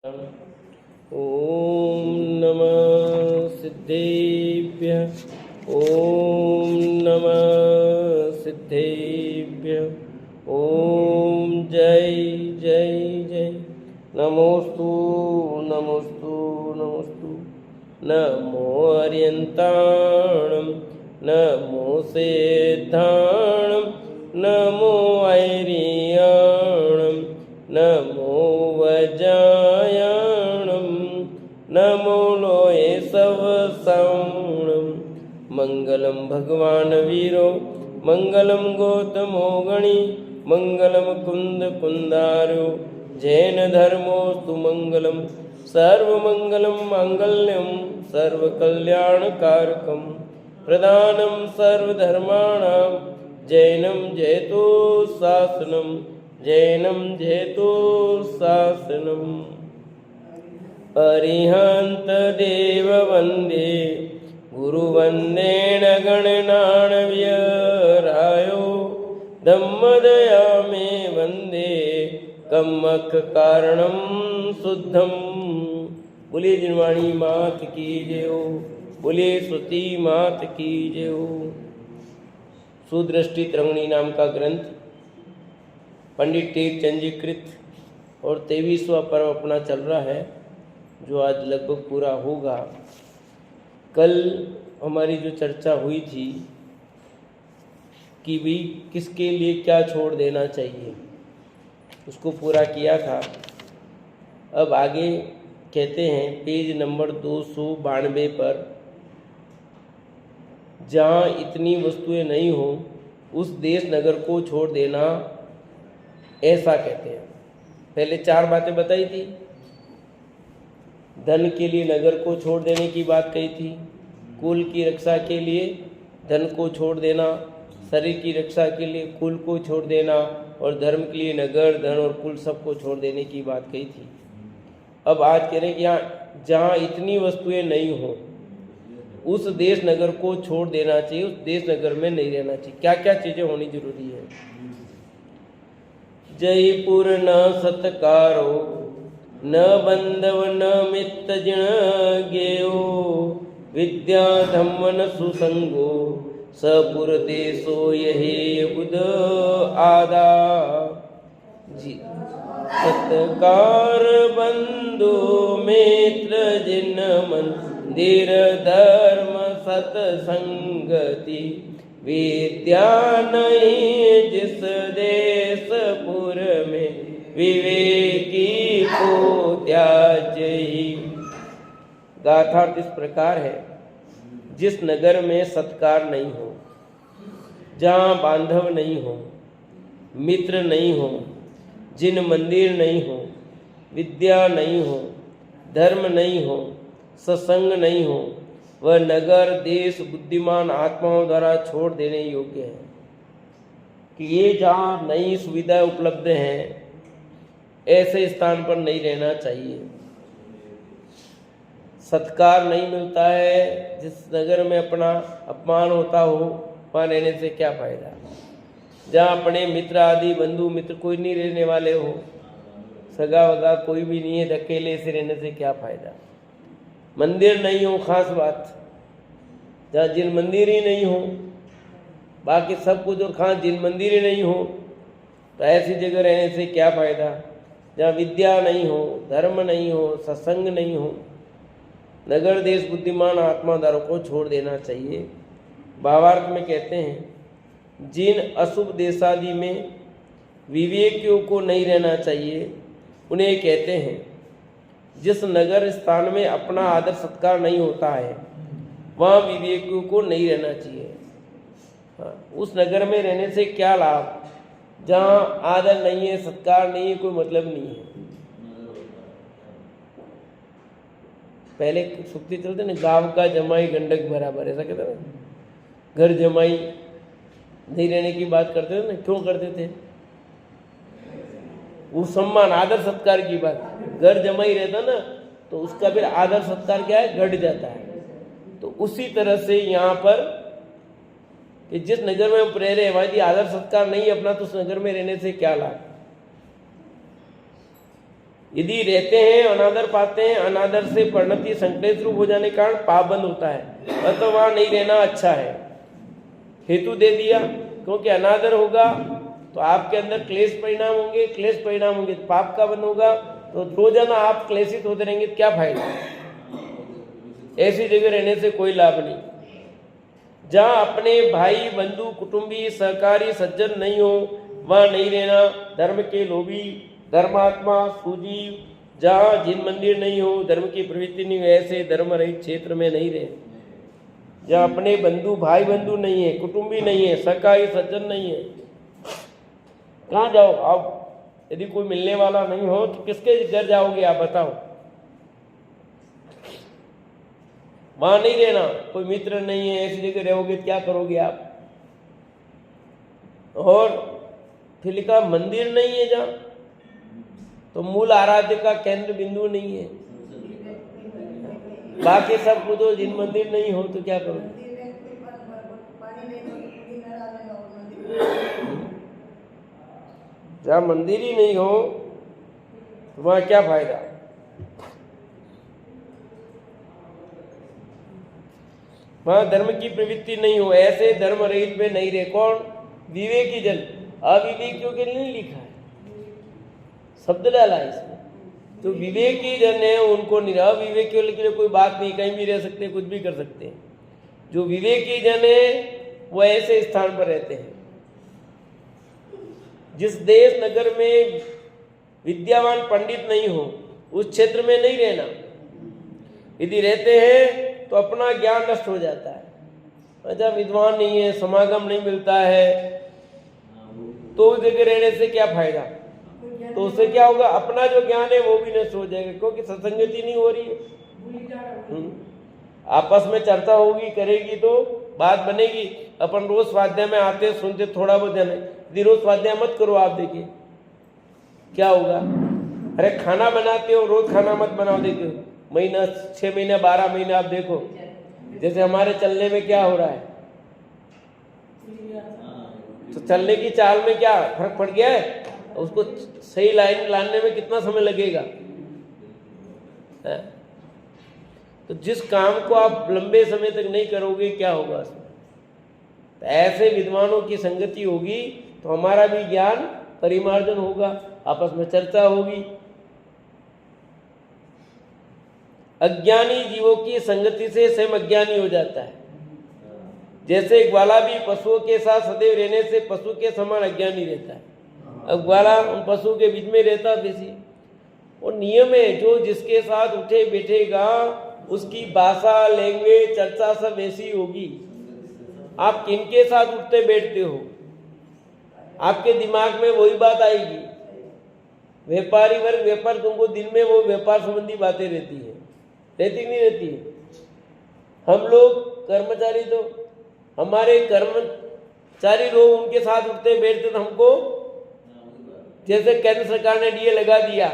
ओम नमः सिद्धेभ्यः। ओम नमः सिद्धेभ्यः। ओम जय जय जय। नमोस्तु नमोस्तु नमोस्तु। नमो अर्यन्ताणं नमो सेद्धाणं नमो ऐरियाणं नमो वजायाणं नमो लोये सवसाणं। मंगलम भगवान वीरो मंगलम गौतमो गणी मंगलम कुंद कुंदारो जैन धर्मोस्तु मंगलम सर्वमंगलम मांगल्यम सर्वकल्याणकारकम प्रदानम सर्वधर्माणां जैनम जयतु शासनम जैनम जयतु शासनम। अरिहंत देव वंदे गुरुवंदेन गणनाण्यरायो धम्मदया मे वंदे कम्मक कारणम शुद्धम। बोलिए जिनवाणी मात की जय हो, बोलिए श्रुति मात की जय हो। सुदृष्टि तरंगिणी नाम का ग्रंथ पंडित टेकचंद जी कृत और 23वां पर्व अपना चल रहा है, जो आज लगभग पूरा होगा। कल हमारी जो चर्चा हुई थी कि भी किसके लिए क्या छोड़ देना चाहिए, उसको पूरा किया था। अब आगे कहते हैं पेज नंबर 292 पर, जहाँ इतनी वस्तुएं नहीं हो उस देश नगर को छोड़ देना, ऐसा कहते हैं। पहले 4 बातें बताई थी। धन के लिए नगर को छोड़ देने की बात कही थी, कुल की रक्षा के लिए धन को छोड़ देना, शरीर की रक्षा के लिए कुल को छोड़ देना, और धर्म के लिए नगर धन और कुल सबको छोड़ देने की बात कही थी। अब आज कह रहे हैं कि यहाँ जहाँ इतनी वस्तुएं नहीं हो उस देश नगर को छोड़ देना चाहिए, उस देश नगर में नहीं रहना चाहिए। क्या क्या चीज़ें होनी जरूरी है? जयपुर न सत्कारो न बंधव न मित्र जिण गेयो विद्या धम्म न सुसंगो सपुर देशो यही बुध आदा। सत्कार बंधु मित्र जिन मंदिर धर्म सत्संगति विद्या नहीं जिस देश पुर में विवेकी को त्याजही। गाथार्थ इस प्रकार है, जिस नगर में सत्कार नहीं हो, जहाँ बांधव नहीं हो, मित्र नहीं हो, जिन मंदिर नहीं हो, विद्या नहीं हो, धर्म नहीं हो, सत्संग नहीं हो, वह नगर देश बुद्धिमान आत्माओं द्वारा छोड़ देने योग्य है। कि ये जहाँ नई सुविधाएं उपलब्ध हैं, ऐसे स्थान पर नहीं रहना चाहिए। सत्कार नहीं मिलता है, जिस नगर में अपना अपमान होता हो, वहाँ रहने से क्या फायदा। जहाँ अपने मित्र आदि बंधु मित्र कोई नहीं रहने वाले हो, सगा वगा कोई भी नहीं है, अकेले से रहने से क्या फायदा। मंदिर नहीं हो, खास बात, जहाँ जिन मंदिर ही नहीं हो, बाकी सब कुछ और खास जिन मंदिर ही नहीं हो, तो ऐसी जगह रहने से क्या फायदा। जहाँ विद्या नहीं हो, धर्म नहीं हो, सत्संग नहीं हो, नगर देश बुद्धिमान आत्मादारों को छोड़ देना चाहिए। भावार्थ में कहते हैं, जिन अशुभ देशादि में विवेकियों को नहीं रहना चाहिए, उन्हें कहते हैं जिस नगर स्थान में अपना आदर सत्कार नहीं होता है, वहाँ विवेकियों को नहीं रहना चाहिए। हाँ, उस नगर में रहने से क्या लाभ, जहाँ आदर नहीं है, सत्कार नहीं है, कोई मतलब नहीं है। पहले सुक्ति चलते ना, गाँव का जमाई गंडक बराबर, ऐसा कहते ना। घर जमाई नहीं रहने की बात करते थे ना, क्यों करते थे? वो सम्मान आदर सत्कार की बात। घर जमाई रहता ना, तो उसका फिर आदर सत्कार क्या है, घट जाता है। तो उसी तरह से यहाँ पर कि जिस नगर में हम रह रहे हैं, वहाँ यदि आदर सत्कार नहीं अपना, तो उस नगर में रहने से क्या लाभ। यदि रहते हैं अनादर पाते हैं, अनादर से परिणति संक्लेश रूप हो जाने के कारण पाप बंद होता है, अतः वहां नहीं रहना अच्छा है। हेतु दे दिया, क्योंकि अनादर होगा तो आपके अंदर क्लेश परिणाम होंगे, क्लेश परिणाम होंगे तो पाप का बंद होगा, तो रोजाना आप क्लेशित होते रहेंगे, क्या फायदा। ऐसी जगह रहने से कोई लाभ नहीं। जहाँ अपने भाई बंधु कुटुंबी सहकारी सज्जन नहीं हो वहाँ नहीं रहना। धर्म के लोभी धर्मात्मा सुजीव, जहाँ जिन मंदिर नहीं हो, धर्म की प्रवृत्ति नहीं हो, ऐसे धर्म रहित क्षेत्र में नहीं रहे। जहाँ अपने बंधु भाई बंधु नहीं है, कुटुंबी नहीं है, सहकारी सज्जन नहीं है, कहाँ जाओ आप। यदि कोई मिलने वाला नहीं हो तो किसके घर जाओगे आप बताओ। वहां नहीं रहना, कोई मित्र नहीं है, ऐसी जगह रहोगे क्या करोगे आप। और फिर लिखा मंदिर नहीं है जहां, तो मूल आराध्य का केंद्र बिंदु नहीं है। बाकी सब कुछ हो, जिन मंदिर नहीं हो तो क्या करोगे। जहाँ मंदिर ही नहीं हो तो वहाँ क्या फायदा। वहाँ धर्म की प्रवृत्ति नहीं हो, ऐसे धर्म रहित में नहीं रहे। कौन? विवेकी जन। अविवेकियों के लिए नहीं लिखा है, शब्द डाला है इसमें। तो विवेकी जन है उनको नहीं, अविवेकियों के लिए कोई बात नहीं, कहीं भी रह सकते हैं, कुछ भी कर सकते हैं। जो विवेकी जन है वो ऐसे स्थान पर रहते हैं। जिस देश नगर में विद्यावान पंडित नहीं हो उस क्षेत्र में नहीं रहना। यदि रहते हैं तो अपना ज्ञान नष्ट हो जाता है। अच्छा विद्वान नहीं है, समागम नहीं मिलता है, तो उस जगह रहने से क्या फायदा। तो उससे क्या होगा, अपना जो ज्ञान है वो भी नष्ट हो जाएगा, क्योंकि सत्संगति नहीं हो रही है। आपस में चर्चा होगी करेगी तो बात बनेगी। अपन रोज स्वाध्याय में आते सुनते थोड़ा बहुत जाने, यदि रोज स्वाध्याय मत करो आप देखिए क्या होगा। अरे खाना बनाते हो, रोज खाना मत बनाओ, देखो महीना 6 महीने 12 महीने आप देखो जैसे हमारे चलने में क्या हो रहा है। तो चलने की चाल में क्या फर्क पड़ गया है, उसको सही लाइन लाने में कितना समय लगेगा है? तो जिस काम को आप लंबे समय तक नहीं करोगे क्या होगा उसमें। तो ऐसे विद्वानों की संगति होगी तो हमारा भी ज्ञान परिमार्जन होगा, आपस में चर्चा होगी। अज्ञानी जीवों की संगति से स्वयं अज्ञानी हो जाता है। जैसे ग्वाला भी पशुओं के साथ सदैव रहने से पशु के समान अज्ञानी रहता है। अब ग्वाला उन पशुओं के बीच में रहता बेसी, और नियम है जो जिसके साथ उठे बैठेगा उसकी भाषा लैंग्वेज चर्चा सब ऐसी होगी। आप किनके साथ उठते बैठते हो आपके दिमाग में वही बात आएगी। व्यापारी वर्ग व्यापार, तुमको दिन में वो व्यापार संबंधी बातें रहती है, रहती नहीं रहती है। हम लोग कर्मचारी तो हमारे कर्मचारी लोग उनके साथ उठते बैठते तो हमको जैसे केंद्र सरकार ने डीए लगा दिया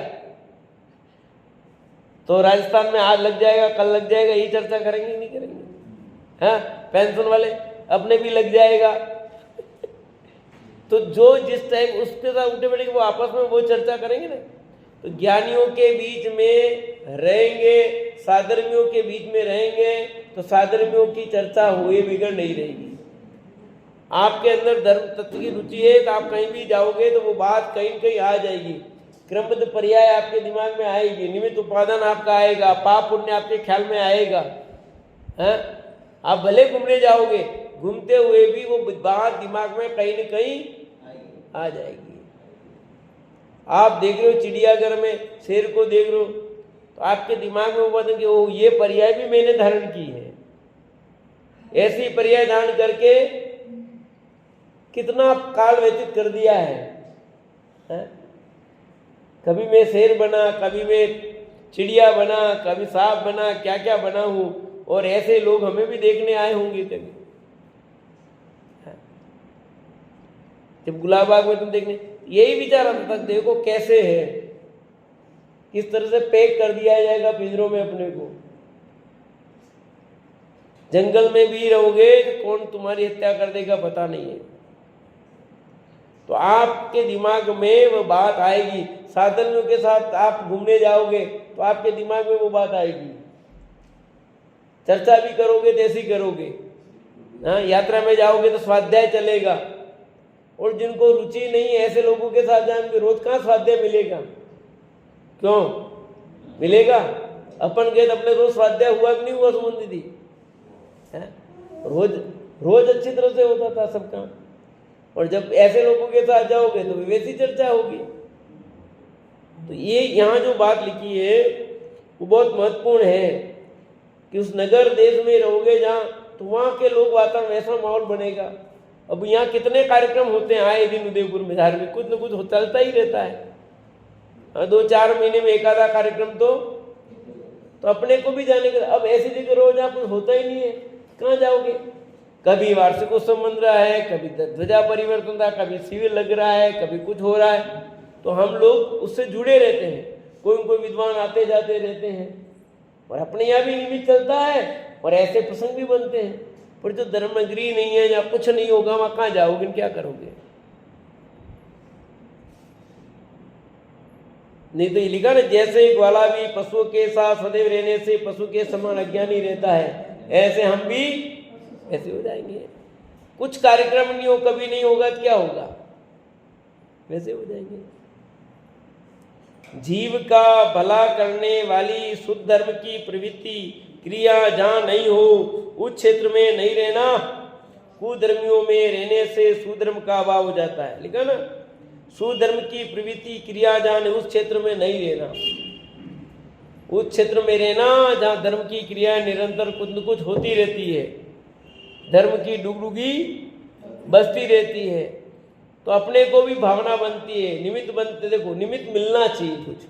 तो राजस्थान में आज लग जाएगा कल लग जाएगा, यही चर्चा करेंगे नहीं करेंगे। हाँ पेंशन वाले अपने भी लग जाएगा। तो जो जिस टाइम उसके साथ उठे बैठेंगे वो आपस में वो चर्चा करेंगे ना। तो ज्ञानियों के बीच में रहेंगे, साधर्मियों के बीच में रहेंगे तो साधर्मियों की चर्चा हुए बिगड़ नहीं रहेगी। आपके अंदर धर्म तत्व की रुचि है तो आप कहीं भी जाओगे तो वो बात कहीं कहीं आ जाएगी। क्रमबद्ध पर्याय आपके दिमाग में आएगी, निमित्त उपादान आपका आएगा, पाप पुण्य आपके ख्याल में आएगा। हैं आप भले घूमने जाओगे, घूमते हुए भी वो बात दिमाग में कहीं न कहीं आ जाएगी। आप देख रहे हो चिड़ियाघर में शेर को देख रहे हो तो आपके दिमाग में वो बात है कि ओ ये पर्याय भी मैंने धारण की है। ऐसी पर्याय धारण करके कितना काल व्यतीत कर दिया है? कभी मैं शेर बना, कभी मैं चिड़िया बना, कभी सांप बना, क्या क्या बना हूं। और ऐसे लोग हमें भी देखने आए होंगे कभी। जब गुलाबबाग में तुम देखने यही विचार आता था, देखो कैसे है, किस तरह से पैक कर दिया जाएगा पिंजरों में अपने को। जंगल में भी रहोगे तो कौन तुम्हारी हत्या कर देगा पता नहीं है। तो आपके दिमाग में वो बात आएगी। साधनों के साथ आप घूमने जाओगे तो आपके दिमाग में वो बात आएगी। चर्चा भी करोगे तो ऐसी करोगे। हाँ, यात्रा में जाओगे तो स्वाध्याय चलेगा। और जिनको रुचि नहीं है ऐसे लोगों के साथ जाएंगे, रोज कहाँ स्वाध्याय मिलेगा? क्यों मिलेगा? अपन गए तो अपने रोज स्वाध्याय हुआ कि नहीं हुआ सुमन दीदी? रोज रोज अच्छी तरह से होता था सब काम। और जब ऐसे लोगों के साथ जाओगे तो वैसी चर्चा होगी। तो ये यहाँ जो बात लिखी है वो बहुत महत्वपूर्ण है कि उस नगर देश में रहोगे जहाँ, तो वहाँ के लोग वातावरण ऐसा माहौल बनेगा। अब यहाँ कितने कार्यक्रम होते हैं आए दिन उदयपुर में, धार्मिक कुछ न कुछ चलता ही रहता है। 2-4 महीने में एक आधा कार्यक्रम तो अपने को भी जाने का। अब ऐसी जगह रहो जहाँ कुछ होता ही नहीं है, कहाँ जाओगे? कभी वार्षिक उत्सव बन रहा है, कभी ध्वजा परिवर्तन था, कभी शिविर लग रहा है, कभी कुछ हो रहा है, तो हम लोग उससे जुड़े रहते हैं। कोई न कोई विद्वान आते जाते रहते हैं और अपने यहाँ भी निमित्त चलता है और ऐसे प्रसंग भी बनते हैं। पर जो धर्मगृह नहीं है, जहाँ कुछ नहीं होगा, वहाँ कहाँ जाओगे, क्या करोगे? नहीं तो ये लिखा ना, जैसे ग्वाला भी पशुओं के साथ सदैव रहने से पशु के समान अज्ञानी रहता है, ऐसे हम भी ऐसे हो जाएंगे। कुछ कार्यक्रम नहीं हो, कभी नहीं होगा तो क्या होगा? वैसे हो जाएंगे। जीव का भला करने वाली शुद्ध धर्म की प्रवृत्ति क्रिया जहाँ नहीं हो, उस क्षेत्र में नहीं रहना। कुधर्मियों में रहने से सुधर्म का अभाव हो जाता है। लिखा ना, सुधर्म की प्रवृत्ति क्रिया जहाँ नहीं, उस क्षेत्र में नहीं रहना। उस क्षेत्र में रहना जहाँ धर्म की क्रिया निरंतर कुछ न कुछ होती रहती है, धर्म की डुगडुगी बसती रहती है, तो अपने को भी भावना बनती है, निमित्त बनते। देखो, निमित्त मिलना चाहिए। कुछ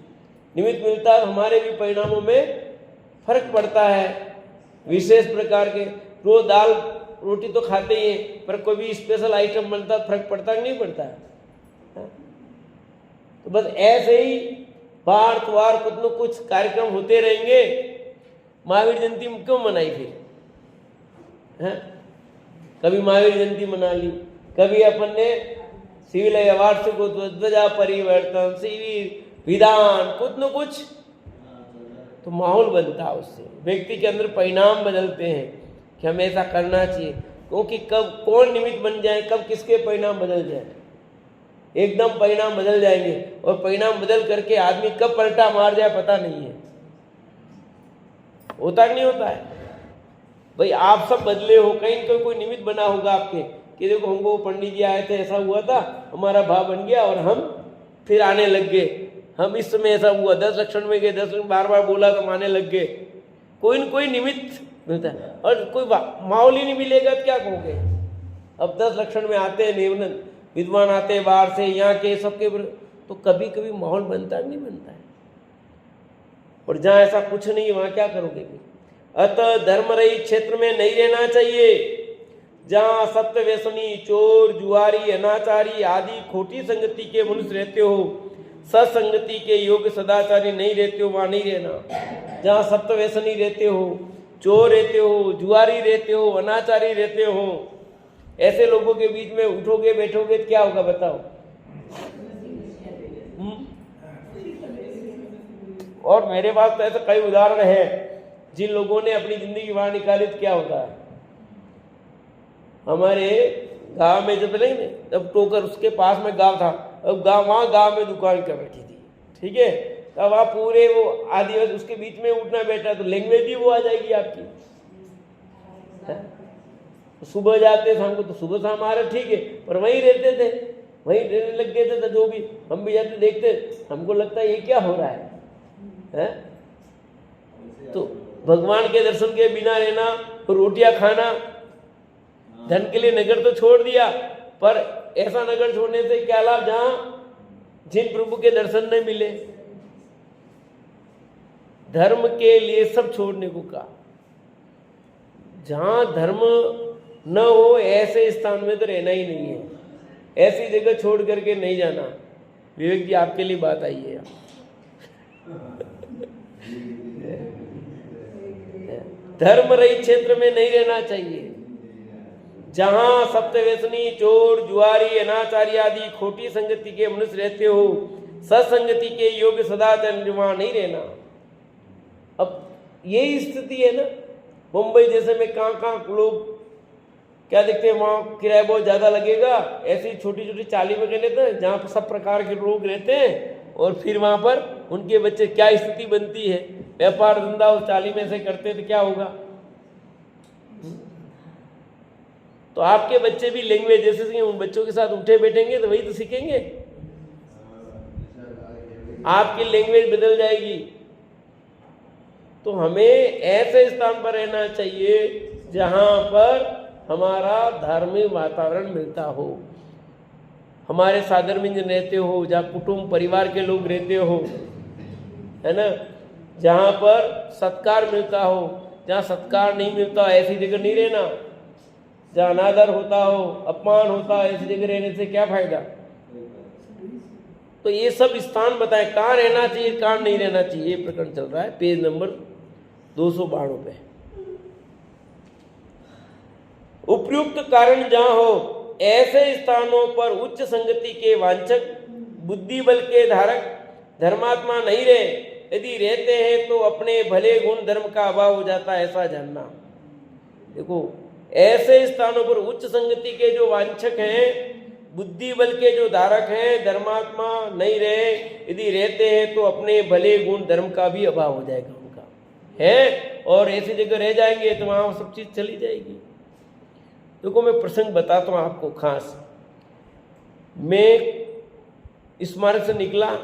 निमित्त मिलता है, हमारे भी परिणामों में फर्क पड़ता है। विशेष प्रकार के रोज दाल रोटी तो खाते ही हैं, पर कोई भी स्पेशल आइटम बनता है, फर्क पड़ता नहीं पड़ता है? तो बस ऐसे ही बार त्योहार कुछ न कुछ कार्यक्रम होते रहेंगे। महावीर जयंती क्यों मनाई फिर? है, कभी महावीर जयंती मना ली, कभी अपन ने सिविल वार्षिक ध्वजा परिवर्तन, शिविर, विधान, कुछ न कुछ तो माहौल बनता है। उससे व्यक्ति के अंदर परिणाम बदलते हैं कि हमें ऐसा करना चाहिए। क्योंकि कब कौन निमित्त बन जाए, कब किसके परिणाम बदल जाए, एकदम परिणाम बदल जाएंगे। और परिणाम बदल करके आदमी कब पलटा मार जाए पता नहीं है। होता नहीं होता है भाई? आप सब बदले हो, कहीं न कहीं कोई निमित्त बना होगा आपके कि देखो हमको पंडित जी आए थे, ऐसा हुआ था, हमारा भाव बन गया और हम फिर आने लग गए। हम इस समय ऐसा हुआ, 10 लक्षण में गए, 10 लक्षण बार बार बोला तो आने लग गए। कोई न कोई निमित्त मिलता है। और कोई माहौल ही नहीं मिलेगा तो क्या कहोगे? अब 10 लक्षण में आते हैं विद्वान, आते हैं बाहर से, यहाँ के सबके, तो कभी कभी माहौल बनता नहीं बनता है। और जहाँ ऐसा कुछ नहीं है वहाँ क्या करोगे? अतः धर्म रहित क्षेत्र में नहीं रहना चाहिए। जहाँ सत्य व्यसनी, चोर, जुआरी, अनाचारी आदि खोटी संगति के मनुष्य रहते हो, सत्संगति के योग्य सदाचारी नहीं रहते हो, वहाँ नहीं रहना। जहाँ सत्य व्यसनी रहते हो, चोर रहते हो, जुआरी रहते हो, अनाचारी रहते हो, ऐसे लोगों के बीच में उठोगे बैठोगे तो क्या होगा बताओ? और मेरे पास तो ऐसे कई उदाहरण है जिन लोगों ने अपनी जिंदगी वहां निकाली तो क्या होता है। हमारे गांव में जब नहीं, तब टोकर उसके पास में गांव था, अब गांव में दुकान कर रखी थी, ठीक है। तब वहाँ पूरे वो आदिवासी उसके बीच में उठना बैठा तो लैंग्वेज भी वो आ जाएगी आपकी। सुबह जाते शाम को तो सुबह शाम आ रहे, ठीक है, पर वहीं रहते थे, वहीं रहने लग गए थे। तो जो भी हम भी जाते देखते, हमको लगता है ये क्या हो रहा है? तो भगवान के दर्शन के बिना रहना, रोटियां खाना, धन के लिए नगर तो छोड़ दिया, पर ऐसा नगर छोड़ने से क्या लाभ जहां जिन प्रभु के दर्शन नहीं मिले। धर्म के लिए सब छोड़ने को कहा। जहां धर्म न हो ऐसे स्थान में तो रहना ही नहीं है, ऐसी जगह छोड़ करके नहीं जाना। विवेक जी आपके लिए बात आई है। धर्म रहित क्षेत्र में नहीं रहना चाहिए। जहां सप्तव्यसनी, चोर, जुआरी, अनाचारी आदि खोटी संगति के मनुष्य रहते हो, सत्संगति के योग्य सदाचार वहां नहीं रहना। अब यही स्थिति है ना, मुंबई जैसे में कहाँ लोग क्या देखते हैं, वहाँ किराया बहुत ज़्यादा लगेगा, ऐसी छोटी छोटी चाली में लेते हैं जहाँ पर सब प्रकार के लोग रहते हैं, और फिर वहाँ पर उनके बच्चे, क्या स्थिति बनती है, व्यापार धंधा उस चाली में से करते तो क्या होगा। तो आपके बच्चे भी लैंग्वेज जैसे सीखेंगे, उन बच्चों के साथ उठे बैठेंगे तो वही तो सीखेंगे, आपकी लैंग्वेज बदल जाएगी। तो हमें ऐसे स्थान पर रहना चाहिए जहाँ पर हमारा धार्मिक वातावरण मिलता हो, हमारे साधर्मिक रहते हो, जहाँ कुटुंब परिवार के लोग रहते हो, है ना, जहाँ पर सत्कार मिलता हो। जहाँ सत्कार नहीं मिलता ऐसी जगह नहीं रहना, जहाँ अनादर होता हो, अपमान होता है, ऐसी जगह रहने से क्या फायदा। तो ये सब स्थान बताएं, कहाँ रहना चाहिए कहाँ नहीं रहना चाहिए। ये प्रकरण चल रहा है पेज नंबर 292 पे। उपयुक्त कारण जहाँ हो, ऐसे स्थानों पर उच्च संगति के वांछक, बुद्धि बल के धारक धर्मात्मा नहीं रहे। यदि रहते हैं तो अपने भले गुण धर्म का अभाव हो जाता है, ऐसा जानना। देखो, ऐसे स्थानों पर उच्च संगति के जो वांछक हैं, बुद्धि बल के जो धारक हैं, धर्मात्मा नहीं रहे। यदि रहते हैं तो अपने भले गुण धर्म का भी अभाव हो जाएगा उनका, है, और ऐसी जगह रह जाएंगे तो वहाँ सब चीज़ चली जाएगी। देखो, मैं प्रसंग बताता हूँ आपको खास। मैं स्मारक से निकला,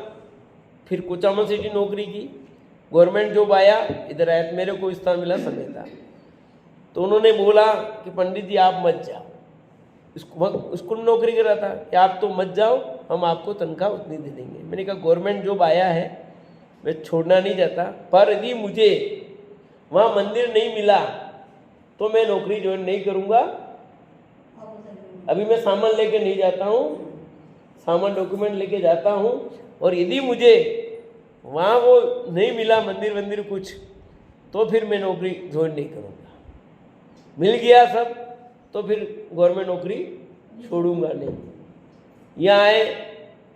फिर कुचामन सिटी नौकरी की, गवर्नमेंट जॉब आया, इधर आया, मेरे को स्थान मिला समेता। तो उन्होंने बोला कि पंडित जी आप मत जाओ, स्कूल में नौकरी कर रहा था, कि आप तो मत जाओ, हम आपको तनख्वाह उतनी दे देंगे। मैंने कहा गवर्नमेंट जॉब आया है, मैं छोड़ना नहीं चाहता, पर यदि मुझे वहाँ मंदिर नहीं मिला तो मैं नौकरी ज्वाइन नहीं करूँगा। अभी मैं सामान लेके नहीं जाता हूँ, सामान डॉक्यूमेंट लेके जाता हूँ, और यदि मुझे वहाँ वो नहीं मिला मंदिर कुछ, तो फिर मैं नौकरी ज्वाइन नहीं करूँगा। मिल गया सब तो फिर गवर्नमेंट नौकरी छोड़ूंगा नहीं। यहाँ आए,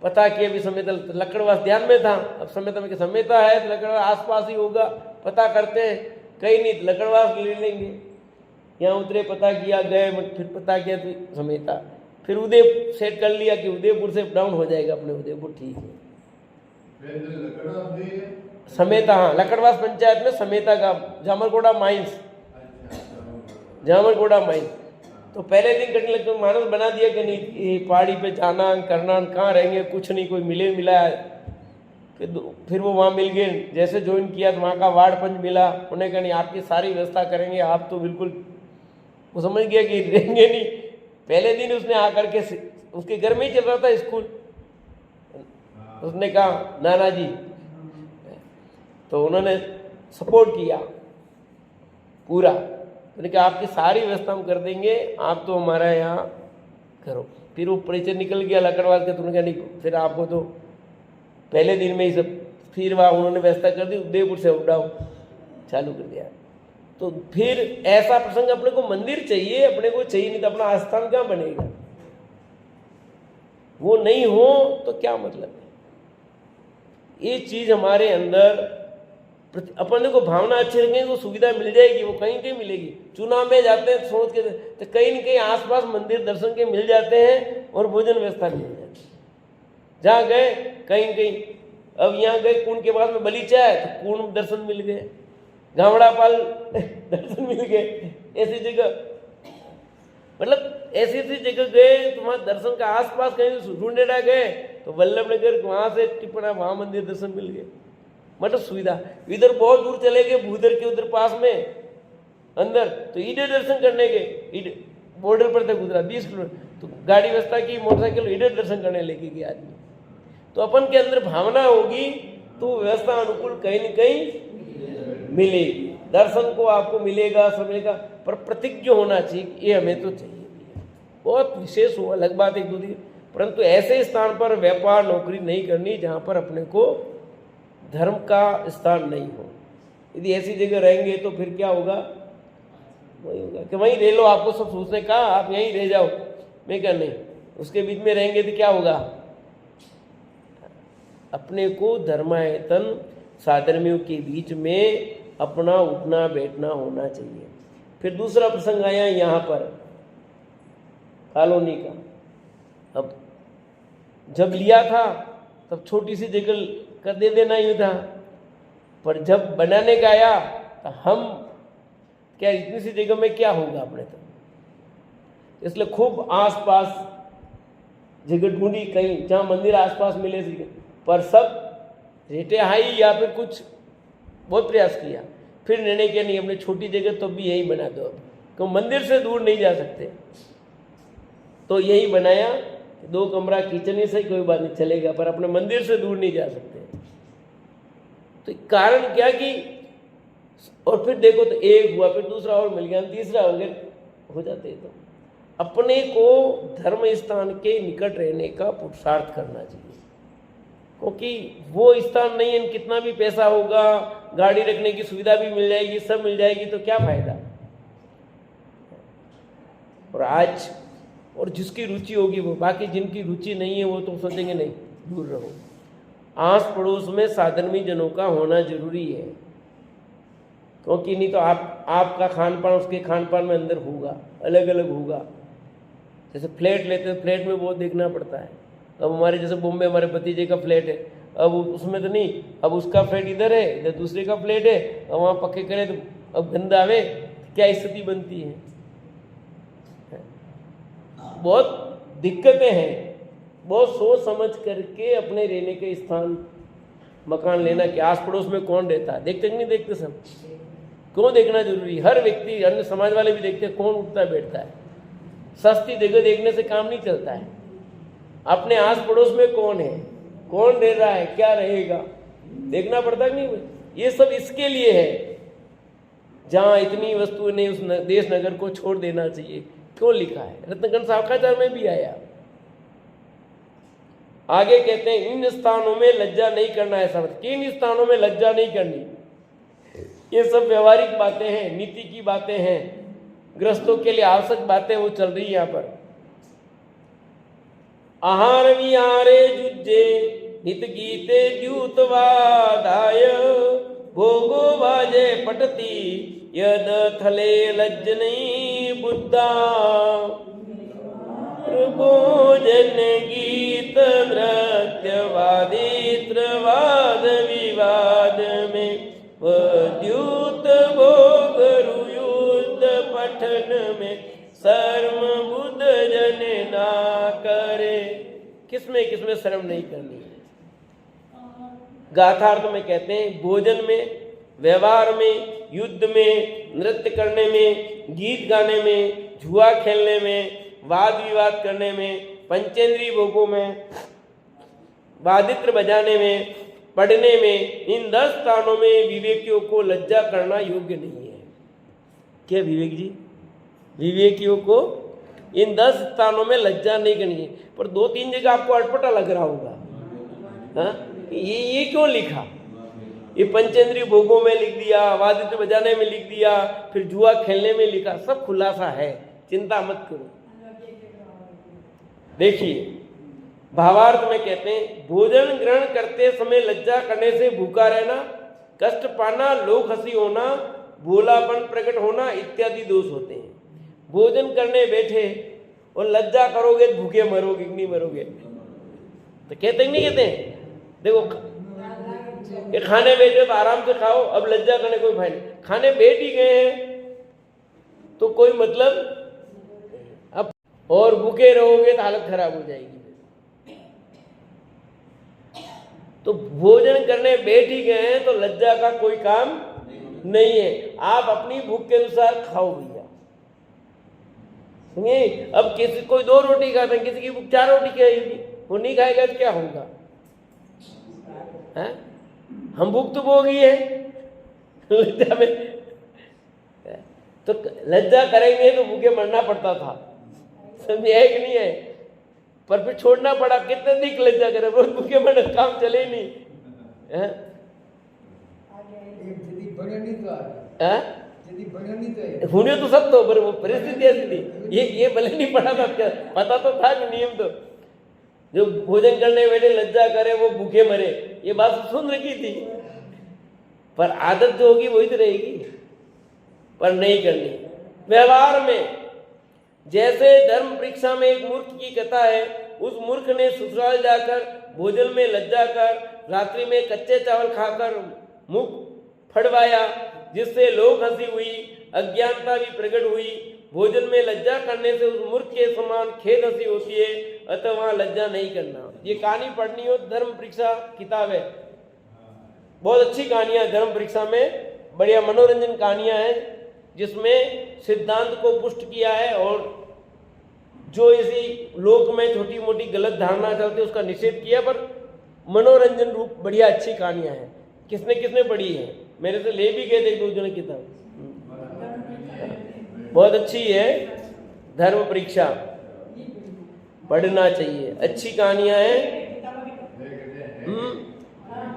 पता किया भी समेता, लकड़वास ध्यान में था, अब समेता में समेता है तो लकड़वास आसपास ही होगा, पता करते हैं, कहीं नहीं तो लकड़वास ले लेंगे। यहाँ उतरे, पता किया, गए, फिर पता किया तो समेता, फिर उदयपुर सेट कर लिया कि उदयपुर से डाउन हो जाएगा अपने उदयपुर, ठीक है। समेता, हाँ, लकड़वास पंचायत में समेता का जामरकोड़ा माइंस, जामरकोड़ा माइंस। तो पहले दिन कटने लगते, मानस बना दिया कि नहीं, ये पहाड़ी पे जाना करना, कहाँ रहेंगे, कुछ नहीं, कोई मिला है। फिर वो वहाँ मिल गए, जैसे ज्वाइन किया तो वहाँ का वार्ड पंच मिला, उन्हें कहा नहीं आपकी सारी व्यवस्था करेंगे, आप तो बिल्कुल, वो समझ गया कि रहेंगे नहीं। पहले दिन उसने आकर के, उसके घर में ही चल रहा था स्कूल, उसने कहा नाना जी, तो उन्होंने सपोर्ट किया पूरा, उन्होंने कहा आपकी सारी व्यवस्था हम कर देंगे, आप तो हमारा यहाँ करो। फिर वो परिचय निकल गया लकड़वास का, तो उन्होंने कहा नहीं फिर आपको तो पहले दिन में ही सब, फिर वहाँ उन्होंने व्यवस्था कर दी, उदयपुर से अप डाउन चालू कर दिया। तो फिर ऐसा प्रसंग, अपने को मंदिर चाहिए, अपने को चाहिए, नहीं तो अपना आस्थान कहाँ बनेगा। वो नहीं हो तो क्या मतलब है। ये चीज हमारे अंदर, अपने को भावना अच्छी रखेंगे तो सुविधा मिल जाएगी, वो कहीं कहीं मिलेगी। चुनाव में जाते हैं सोच के, तो कहीं न कहीं आसपास मंदिर दर्शन के मिल जाते हैं और भोजन व्यवस्था मिल जाती है। जहाँ गए कहीं कहीं, अब यहाँ गए कुंड के पास में बलीचा है तो कुंड दर्शन मिल गए, गावड़ा पाल दर्शन मिल गए। ऐसी जगह, मतलब ऐसी जगह गए तो वहाँ दर्शन का आसपास कहीं ढूंढेड़ा गए तो वल्लभ नगर, वहाँ से टिप्पणा, वहाँ मंदिर दर्शन मिल गए, मतलब सुविधा। इधर बहुत दूर चले गए, भूधर के उधर पास में अंदर, तो ईडे दर्शन करने गए, ईडे बॉर्डर पर था गुजरात 20 किलोमीटर, तो गाड़ी व्यवस्था की, मोटरसाइकिल, ईडे दर्शन करने लेके गए आदमी। तो अपन के अंदर भावना होगी तो व्यवस्था अनुकूल कहीं न कहीं मिलेगी, दर्शन को आपको मिलेगा, समय का, पर प्रतिज्ञ होना चाहिए, ये हमें तो चाहिए। बहुत विशेष हो, अलग बात एक दूसरी, परंतु ऐसे स्थान पर व्यापार नौकरी नहीं करनी जहाँ पर अपने को धर्म का स्थान नहीं हो। यदि ऐसी जगह रहेंगे तो फिर क्या होगा, वही होगा कि वहीं रह लो, आपको सब सोचने कहा आप यहीं रह जाओ। मैं क्या नहीं, उसके बीच में रहेंगे तो क्या होगा? अपने को धर्मायतन साधर्मियों के बीच में अपना उठना बैठना होना चाहिए। फिर दूसरा प्रसंग आया यहाँ पर कॉलोनी का। अब जब लिया था तब छोटी सी जगह कर दे देना ही था, पर जब बनाने का आया तो हम क्या इतनी सी जगह में क्या होगा अपने तो, इसलिए खूब आसपास जगह ढूंढी कहीं जहाँ मंदिर आसपास मिले थे, पर सब रेटे हाई या फिर कुछ बहुत प्रयास किया, फिर निर्णय किया नहीं अपने छोटी जगह तो भी यही बना दो, अब क्यों मंदिर से दूर नहीं जा सकते, तो यही बनाया। 2 कमरा किचन ही सही कोई बात नहीं चलेगा, पर अपने मंदिर से दूर नहीं जा सकते। तो कारण क्या कि और फिर देखो तो एक हुआ, फिर दूसरा और मिल गया, तीसरा हो गया, हो जाते तो अपने को धर्म स्थान के निकट रहने का पुरुषार्थ करना चाहिए, क्योंकि वो स्थान नहीं है, कितना भी पैसा होगा, गाड़ी रखने की सुविधा भी मिल जाएगी, सब मिल जाएगी, तो क्या फायदा। और आज और जिसकी रुचि होगी वो, बाकी जिनकी रुचि नहीं है वो तो सोचेंगे नहीं दूर रहो। आस पड़ोस में साधर्मी जनों का होना जरूरी है, क्योंकि नहीं तो आपका खान पान उसके खान पान में अंदर होगा, अलग अलग होगा। जैसे फ्लैट लेते हैं, फ्लैट में बहुत देखना पड़ता है। अब हमारे जैसे बॉम्बे हमारे भतीजे का फ्लैट है, अब उसमें तो नहीं, अब उसका फ्लैट इधर है, इधर दूसरे का फ्लैट है, अब वहाँ पक्के करे तो अब गंदा आवे, क्या स्थिति बनती है। बहुत दिक्कतें हैं, बहुत सोच समझ करके अपने रहने के स्थान मकान लेना कि आस पड़ोस में कौन रहता है, देखते नहीं देखते सब, क्यों देखना जरूरी। हर व्यक्ति, अन्य समाज वाले भी देखते हैं कौन उठता बैठता है। सस्ती जगह देखने से काम नहीं चलता है, अपने आस पड़ोस में कौन है, कौन रह रहा है, क्या रहेगा, देखना पड़ता कि नहीं। ये सब इसके लिए है, जहाँ इतनी वस्तुएं नहीं उस देश नगर को छोड़ देना चाहिए। क्यों लिखा है, रत्नगंज साखाचार में भी आया। आगे कहते हैं इन स्थानों में लज्जा नहीं करना है। समझ, किन स्थानों में लज्जा नहीं करनी, ये सब व्यवहारिक बातें हैं, नीति की बातें हैं, गृहस्थों के लिए आवश्यक बातें वो चल रही है यहाँ पर। आहार विहारे जुज्जे नित गीते द्यूतवादाय भोगो बाजे पटती यद थले लज्जनी बुद्धा भोजन गीत नृत्य वादित्र वाद विवाद में द्यूत भोग रुयुद्ध पठन में शर्म बुद्ध जन ना करे। किसमें किसमें शर्म नहीं करनी है। गाथार्थ में कहते हैं भोजन में, व्यवहार में, युद्ध में, नृत्य करने में, गीत गाने में, जुआ खेलने में, वाद विवाद करने में, पंचेंद्रीय भोगों में, वादित्र बजाने में, पढ़ने में, इन 10 स्थानों में विवेकियों को लज्जा करना योग्य नहीं है। क्या विवेक जी, विवेकियों को इन 10 स्थानों में लज्जा नहीं करनी है। पर 2-3 जगह आपको अटपटा लग रहा होगा, हाँ ये क्यों लिखा, ये पंचेंद्रीय भोगों में लिख दिया, वादित्र बजाने में लिख दिया, फिर जुआ खेलने में लिखा, सब खुलासा है, चिंता मत करो। देखिए भावार्थ में कहते हैं भोजन ग्रहण करते समय लज्जा करने से भूखा रहना, कष्ट पाना, लोग हंसी होना, भोलापन प्रकट होना इत्यादि दोष होते हैं। भोजन करने बैठे और लज्जा करोगे तो भूखे मरोगे कि नहीं मरोगे, तो कहते नहीं कहते हैं। देखो ये खाने बैठे तो आराम से खाओ, अब लज्जा करने कोई फायदा नहीं। खाने बैठ ही गए हैं तो कोई मतलब, अब और भूखे रहोगे तो हालत खराब हो जाएगी। तो भोजन करने बैठ ही गए हैं तो लज्जा का कोई काम नहीं है। आप अपनी भूख के अनुसार खाओ भैया। सुनिए, अब किसी कोई 2 रोटी खाता है, किसी की भूख 4 रोटी खाएगी, वो नहीं खाएगा तो क्या होगा, है? हम भूख तो भोगी है लज्जा में, तो लज्जा करेंगे तो भूखे मरना पड़ता था, समझे है कि नहीं है। पर फिर छोड़ना पड़ा, कितने दिन लज्जा करे, रोज भूखे मरने काम चले नहीं है? हुनियो तो सब तो, पर वो परिस्थिति ऐसी थी। ये भले नहीं पढ़ा था, क्या पता तो था कि नियम तो, जो भोजन करने बैठे लज्जा करे वो भूखे मरे, ये बात सुन रखी थी, पर आदत जो होगी वही तो रहेगी, पर नहीं करनी। व्यवहार में जैसे धर्म परीक्षा में एक मूर्ख की कथा है, उस मूर्ख ने ससुराल जाकर भोजन में लज्जा कर रात्रि में कच्चे चावल खाकर मुख फड़वाया, जिससे लोग हंसी हुई, अज्ञानता भी प्रकट हुई। भोजन में लज्जा करने से उस मूर्ख के समान खेद हंसी होती है, अतः वहां लज्जा नहीं करना। ये कहानी पढ़नी हो, धर्म परीक्षा किताब है, बहुत अच्छी कहानियां धर्म परीक्षा में, बढ़िया मनोरंजन कहानियां हैं, जिसमें सिद्धांत को पुष्ट किया है और जो इसी लोक में छोटी मोटी गलत धारणा चलती है उसका निषेध किया, पर मनोरंजन रूप बढ़िया अच्छी कहानियां हैं। किसने किसने पढ़ी है? मेरे से ले भी गए थे एक दो जने किताब, बहुत अच्छी है धर्म परीक्षा, पढ़ना चाहिए, अच्छी कहानियां हैं।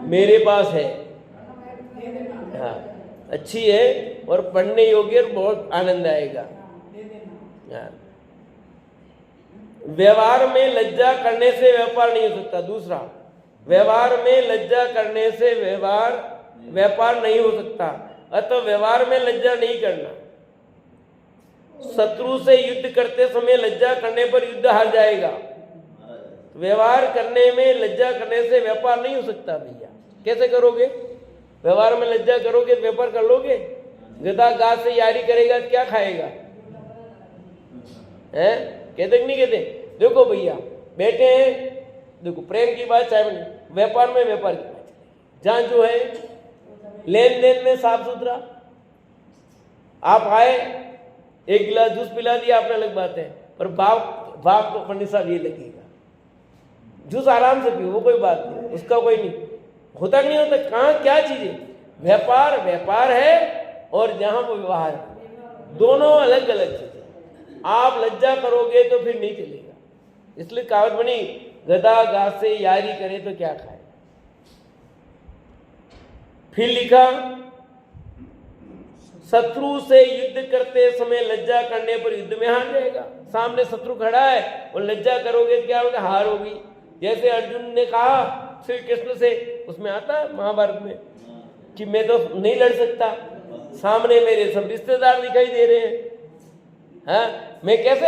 मेरे पास है, हाँ अच्छी है और पढ़ने योग्य और बहुत आनंद आएगा। हाँ। व्यवहार में लज्जा करने से व्यापार नहीं हो सकता। दूसरा, व्यवहार में लज्जा करने से व्यापार नहीं हो सकता, अतः व्यवहार में लज्जा नहीं करना। शत्रु से युद्ध करते समय लज्जा करने पर युद्ध हार जाएगा। व्यवहार करने में लज्जा करने से व्यापार नहीं हो सकता भैया। कैसे करोगे? व्यवहार में लज्जा करोगे तो व्यापार कर लोगे? गधा गाय से यारी करेगा तो क्या खाएगा? है कहते नहीं कहते? देखो भैया बैठे हैं, देखो प्रेम की बात चाहे नहीं, व्यापार में व्यापार की बात, जहां जो है लेन देन में साफ सुथरा, आप आए एक गिलास जूस पिला दिया आपने, अलग बात है, पर भाव तो पंडित साहब ये लगेगा, जूस आराम से पियो, वो कोई बात नहीं, उसका कोई नहीं होता, नहीं होता। कहाँ क्या चीज है? व्यापार है और जहां वो व्यवहार है, दोनों अलग अलग चीजें। आप लज्जा करोगे तो फिर नहीं चलेगा। इसलिए कहावत बनी, गधा घास से यारी करे तो क्या खाए। फिर लिखा, शत्रु से युद्ध करते समय लज्जा करने पर युद्ध में हार जाएगा। सामने शत्रु खड़ा है और लज्जा करोगे तो क्या होगा? हार होगी। जैसे अर्जुन ने कहा श्री कृष्ण से, उसमें आता है महाभारत में कि मैं तो नहीं लड़ सकता, सामने मेरे सब रिश्तेदार दिखाई दे रहे हैं, हाँ मैं कैसे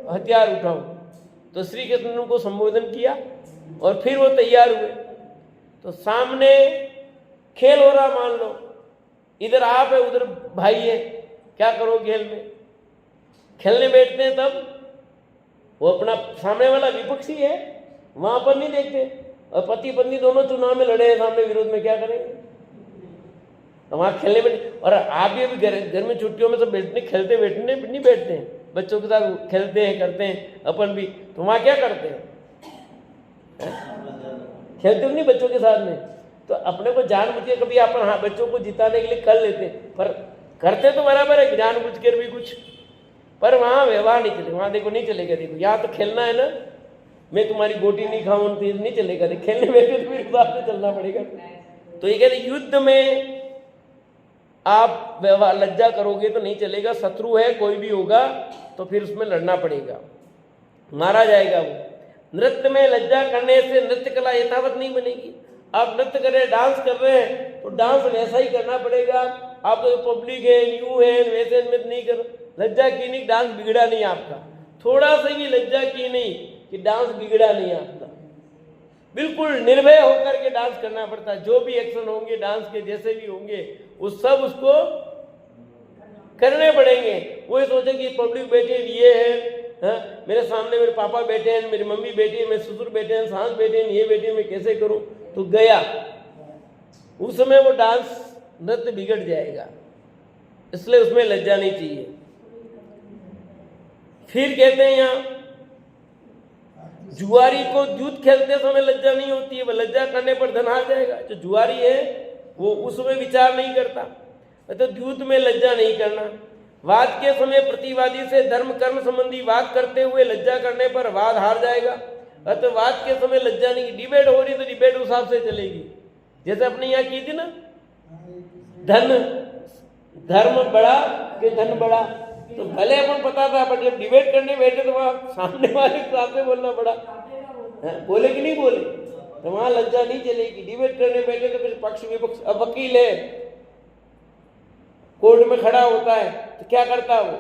हथियार उठाऊं? तो श्री कृष्ण ने उनको संबोधन किया और फिर वो तैयार हुए। तो सामने खेल हो रहा, मान लो इधर आप है उधर भाई है, क्या करो? खेल में खेलने बैठते हैं तब वो अपना सामने वाला विपक्षी है, वहां पर नहीं देखते, और पति पत्नी दोनों चुनाव में लड़े हैं सामने विरोध में, क्या करेंगे? तो वहां खेलने बैठे, और आप भी अभी घर में छुट्टियों में सब बैठने खेलते बैठने नहीं बैठते हैं, बच्चों के साथ खेलते हैं करते हैं अपन भी, तो वहां क्या करते हैं? खेलते नहीं बच्चों के साथ में, तो अपने को जानबूझ के कभी अपन हाँ बच्चों को जिताने के लिए कर लेते, पर करते तो बराबर है जानबूझ कर भी कुछ, पर वहां व्यवहार नहीं चलेगा। वहां देखो नहीं चलेगा, देखो यहाँ तो खेलना है ना, मैं तुम्हारी गोटी नहीं खाऊं तो नहीं चलेगा, खेलने में तो फिर हिसाब से चलना पड़ेगा। तो ये कहते युद्ध में आप व्यवहार लज्जा करोगे तो नहीं चलेगा, शत्रु है कोई भी होगा तो फिर उसमें लड़ना पड़ेगा, मारा जाएगा वो। नृत्य में लज्जा करने से नृत्य कला यथावत नहीं बनेगी। आप नृत्य कर रहे, डांस कर रहे हैं तो डांस वैसा ही करना पड़ेगा। आप तो पब्लिक है न्यू है वैसे नृत्य नहीं करो, लज्जा की नहीं, डांस बिगड़ा नहीं आपका, थोड़ा सा भी लज्जा की नहीं कि डांस बिगड़ा नहीं आपका, बिल्कुल निर्भय होकर के डांस करना पड़ता है। जो भी एक्शन होंगे डांस के जैसे भी होंगे वो सब उसको करने पड़ेंगे। वो ये सोचे कि पब्लिक बैठे ये है, हाँ? मेरे सामने मेरे पापा बैठे हैं, मेरी मम्मी बैठी है, मेरे ससुर बैठे हैं, सास बैठे हैं, ये बैठे हैं, मैं कैसे करूं? तो गया उस समय वो डांस नृत्य बिगड़ जाएगा, इसलिए उसमें लज्जा नहीं चाहिए। फिर कहते हैं यहाँ जुआरी को युद्ध खेलते समय लज्जा नहीं होती है, वह लज्जा करने पर धन हार जाएगा। जो जुआरी है वो उसमें विचार नहीं करता, तो युद्ध में लज्जा नहीं करना। वाद के समय प्रतिवादी से धर्म कर्म संबंधी वाद करते हुए लज्जा करने पर वाद हार जाएगा। अतः वाद के समय लज्जा नहीं, डिबेट हो रही तो डिबेट उस हिसाब से चलेगी। जैसे अपने यहाँ की थी ना, धन धर्म बड़ा कि धन बड़ा। तो भले अपन पता था, पर जब डिबेट करने बैठे तो वहां सामने वाले के सामने बोलना पड़ा। बोले कि नहीं बोले, तो वहां लज्जा नहीं चलेगी। डिबेट करने बैठे तो फिर पक्ष विपक्ष, अब वकील है कोर्ट में खड़ा होता है तो क्या करता वो,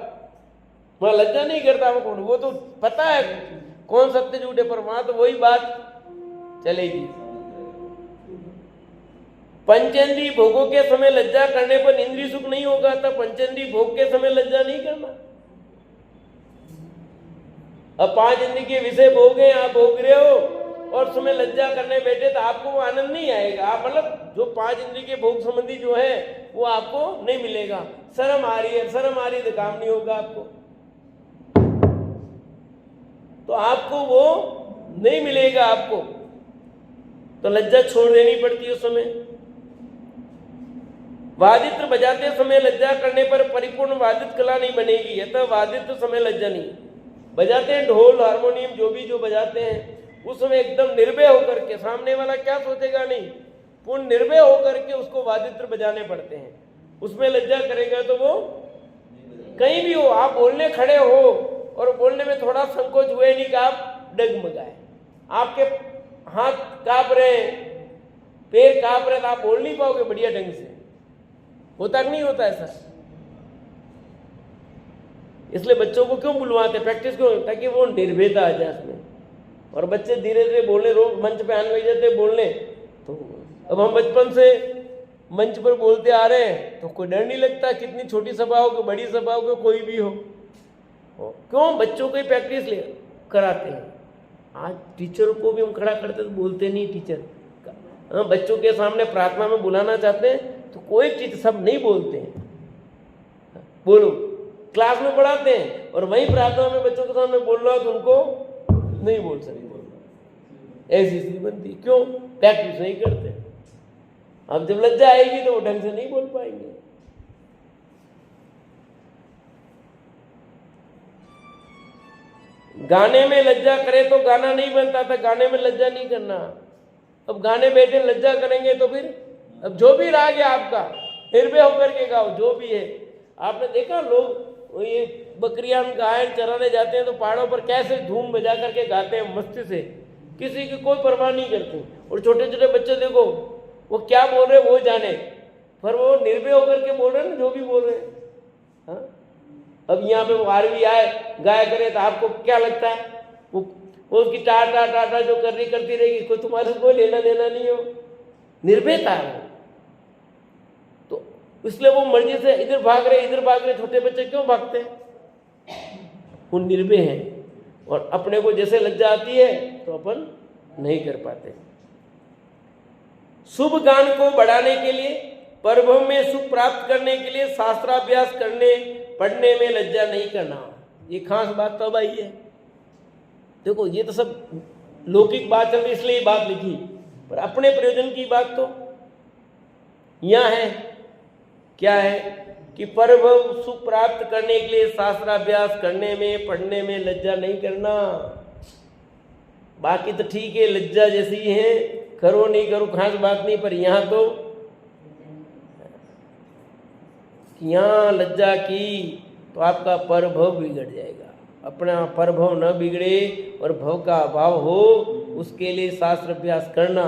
वहां लज्जा नहीं करता वो तो पता है कौन सत्य झूठे, पर वहां तो वही बात चलेगी। पंचेंद्रिय भोगों के समय लज्जा करने पर इंद्रिय सुख नहीं होगा, तब पंचेंद्रिय भोग के समय लज्जा नहीं करना। अब 5 इंद्रिय के विषय भोगे, आप भोग रहे हो और समय लज्जा करने बैठे तो आपको वो आनंद नहीं आएगा। आप मतलब जो 5 इंद्रिय के भोग संबंधी जो है वो आपको नहीं मिलेगा। शर्म आ रही है, शर्म आ रही है तो काम नहीं होगा आपको, तो आपको वो नहीं मिलेगा आपको, तो लज्जा छोड़ देनी पड़ती है उस समय। वादित्र बजाते समय लज्जा करने पर परिपूर्ण वादित कला नहीं बनेगी, अतः वादित्र समय लज्जा नहीं। बजाते हैं ढोल हारमोनियम जो बजाते हैं उस समय एकदम निर्भय होकर के, सामने वाला क्या सोचेगा नहीं, पूर्ण निर्भय होकर के उसको वादित्र बजाने पड़ते हैं। उसमें लज्जा करेगा तो वो कहीं भी हो, आप बोलने खड़े हो और बोलने में थोड़ा संकोच हुए नहीं कि आप डगमगाए, आपके हाथ कांप रहे, पैर कांप रहे, तो आप बोल नहीं पाओगे बढ़िया ढंग से। होता नहीं होता ऐसा? इसलिए बच्चों को क्यों बुलवाते, प्रैक्टिस क्यों, ताकि वो निर्भयता आ जाए उसमें। और बच्चे धीरे धीरे बोलने, रोज मंच पे आने लग जाते बोलने। तो अब हम बचपन से मंच पर बोलते आ रहे हैं तो कोई डर नहीं लगता, कितनी छोटी सभा हो कि बड़ी सभा हो कि कोई भी हो। क्यों? बच्चों को ही प्रैक्टिस ले कराते हैं। आज टीचर को भी हम खड़ा करते तो बोलते नहीं टीचर, बच्चों के सामने प्रार्थना में बुलाना चाहते हैं तो कोई चीज, सब नहीं बोलते हैं, बोलो। क्लास में पढ़ाते हैं और वहीं प्रार्थना में बच्चों के सामने बोल रहा हो तो उनको नहीं बोल सकते, ऐसी स्थिति बनती। क्यों? प्रैक्टिस नहीं करते। अब जब लज्जा आएगी तो वो ढंग से नहीं बोल पाएंगे। गाने में लज्जा करे तो गाना नहीं बनता था, गाने में लज्जा नहीं करना। अब गाने बैठे लज्जा करेंगे तो फिर, अब जो भी राग है आपका निर्भय होकर के गाओ, जो भी है। आपने देखा लोग ये बकरियां गाय चराने जाते हैं तो पहाड़ों पर कैसे धूम बजा करके गाते हैं मस्ती से, किसी की कोई परवाह नहीं करते। और छोटे छोटे बच्चे देखो वो क्या बोल रहे वो जाने, पर वो निर्भय होकर के बोल रहे हैं ना, जो भी बोल रहे हैं। हाँ? अब यहाँ पे वो आरवी आए गाय करे तो आपको क्या लगता है, वो उसकी टाटा टाटा जो करती रहेगी, कोई तुम्हारे कोई लेना देना नहीं हो, निर्भयता है। तो इसलिए वो मर्जी से इधर भाग रहे, छोटे बच्चे क्यों भागते हैं? वो निर्भय हैं और अपने को जैसे लज्जा आती है तो अपन नहीं कर पाते। शुभ गान को बढ़ाने के लिए, परभव में सुख प्राप्त करने के लिए शास्त्राभ्यास करने पढ़ने में लज्जा नहीं करना। ये खास बात तब आई है। देखो ये तो सब लौकिक बात चल रही इसलिए ये बात लिखी, पर अपने प्रयोजन की बात तो यहाँ है। क्या है कि परभव सुख प्राप्त करने के लिए शास्त्राभ्यास करने में पढ़ने में लज्जा नहीं करना। बाकी तो ठीक है, लज्जा जैसी है, करो नहीं करो खास बात नहीं, पर यहाँ तो यहाँ लज्जा की तो आपका परभव बिगड़ जाएगा। अपना परभव न बिगड़े और भव का अभाव हो, उसके लिए शास्त्र अभ्यास करना।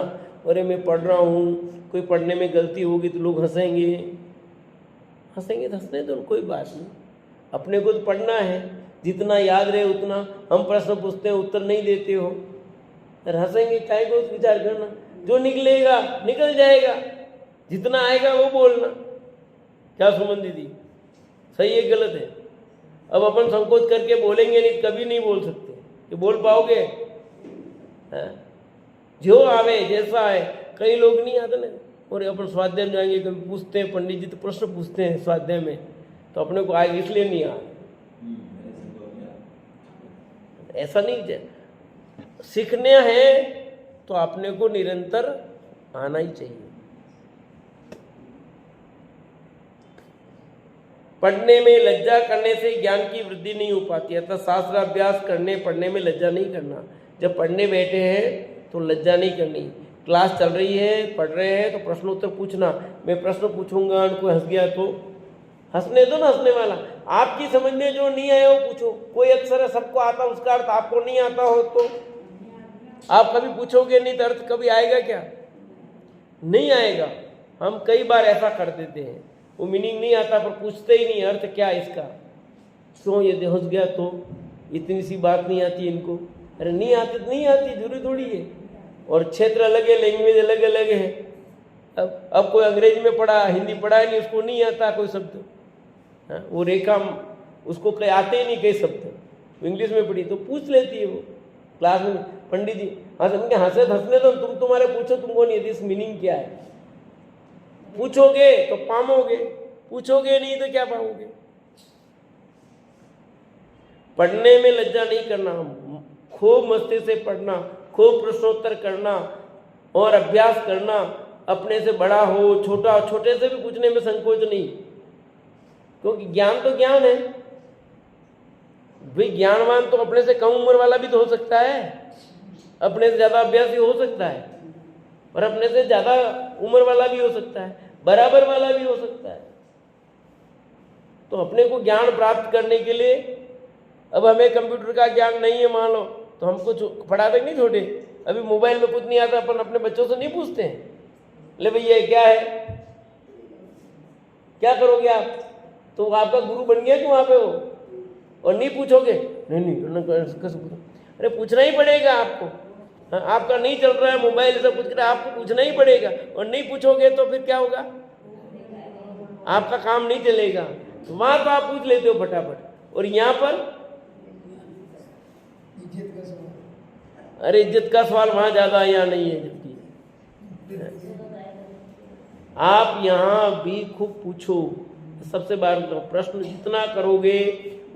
अरे मैं पढ़ रहा हूँ, कोई पढ़ने में गलती होगी तो लोग हंसेंगे तो हंसने दो, कोई बात नहीं। अपने को तो पढ़ना है, जितना याद रहे उतना। हम प्रश्न पूछते हैं उत्तर नहीं देते हो, हंसेंगे क्या को विचार करना। जो निकलेगा निकल जाएगा, जितना आएगा वो बोलना। क्या सुमन दीदी, सही है गलत है? अब अपन संकोच करके बोलेंगे नहीं, कभी नहीं बोल सकते कि बोल पाओगे। जो आवे जैसा है, कई लोग नहीं आते ना, और अपन स्वाध्याय में जाएंगे कभी पूछते हैं, पंडित जी तो प्रश्न पूछते हैं स्वाध्याय में, तो अपने को आए इसलिए नहीं आए। ऐसा नहीं, सीखने हैं तो अपने को निरंतर आना ही चाहिए। पढ़ने में लज्जा करने से ज्ञान की वृद्धि नहीं हो पाती है, अतः शास्त्र अभ्यास करने पढ़ने में लज्जा नहीं करना। जब पढ़ने बैठे हैं तो लज्जा नहीं करनी। क्लास चल रही है, पढ़ रहे हैं तो प्रश्न उत्तर पूछना। मैं प्रश्न पूछूंगा, कोई हंस गया तो हंसने दो ना, हंसने वाला। आपकी समझ में जो नहीं आया वो पूछो। कोई अक्षर है सबको आता, उसका अर्थ आपको नहीं आता हो तो आप कभी पूछोगे नहीं तो अर्थ कभी आएगा क्या? नहीं आएगा। हम कई बार ऐसा कर देते हैं, वो मीनिंग नहीं आता पर पूछते ही नहीं अर्थ क्या है इसका, क्यों ये हंस गया तो इतनी सी बात नहीं आती इनको। अरे नहीं आती तो नहीं आती, जरूरी थोड़ी है। और क्षेत्र अलग है, लैंग्वेज अलग अलग है। अब कोई अंग्रेजी में पढ़ा, हिंदी पढ़ा ही नहीं, उसको नहीं आता कोई शब्द, वो रेखा उसको कहीं आते ही नहीं कई शब्द। इंग्लिश में पढ़ी तो पूछ लेती है वो क्लास में, पंडित जी हंसने दो, तुम तुम्हारे पूछो, तुमको नहीं दिस मीनिंग क्या है। पूछोगे तो पामोगे, पूछोगे नहीं तो क्या पाओगे। पढ़ने में लज्जा नहीं करना, खूब मस्ती से पढ़ना, खूब प्रश्नोत्तर करना और अभ्यास करना। अपने से बड़ा हो छोटा हो, छोटे से भी पूछने में संकोच नहीं, क्योंकि ज्ञान तो ज्ञान है भाई। ज्ञानवान तो अपने से कम उम्र वाला भी तो हो सकता है, अपने से ज्यादा अभ्यासी हो सकता है, और अपने से ज्यादा उम्र वाला भी हो सकता है, बराबर वाला भी हो सकता है। तो अपने को ज्ञान प्राप्त करने के लिए, अब हमें कंप्यूटर का ज्ञान नहीं है मान लो, तो हमको पढ़ा देंगे नहीं छोटे, अभी मोबाइल में कुछ नहीं आता, अपन अपने बच्चों से नहीं पूछते हैं ले भैया क्या है, क्या करोगे आप, तो आपका गुरु बन गया कि वहां पे वो, और नहीं पूछोगे, नहीं कैसे पूछो, अरे पूछना ही पड़ेगा आपको। हाँ, आपका नहीं चल रहा है मोबाइल से कुछ कर, आपको पूछना ही पड़ेगा, और नहीं पूछोगे तो फिर क्या होगा, आपका काम नहीं चलेगा। तो वहां तो आप पूछ लेते हो फटाफट, और यहाँ पर अरे इज्जत का सवाल वहां ज्यादा, यहाँ नहीं है। जबकि आप यहाँ भी खूब पूछो। सबसे बार प्रश्न जितना करोगे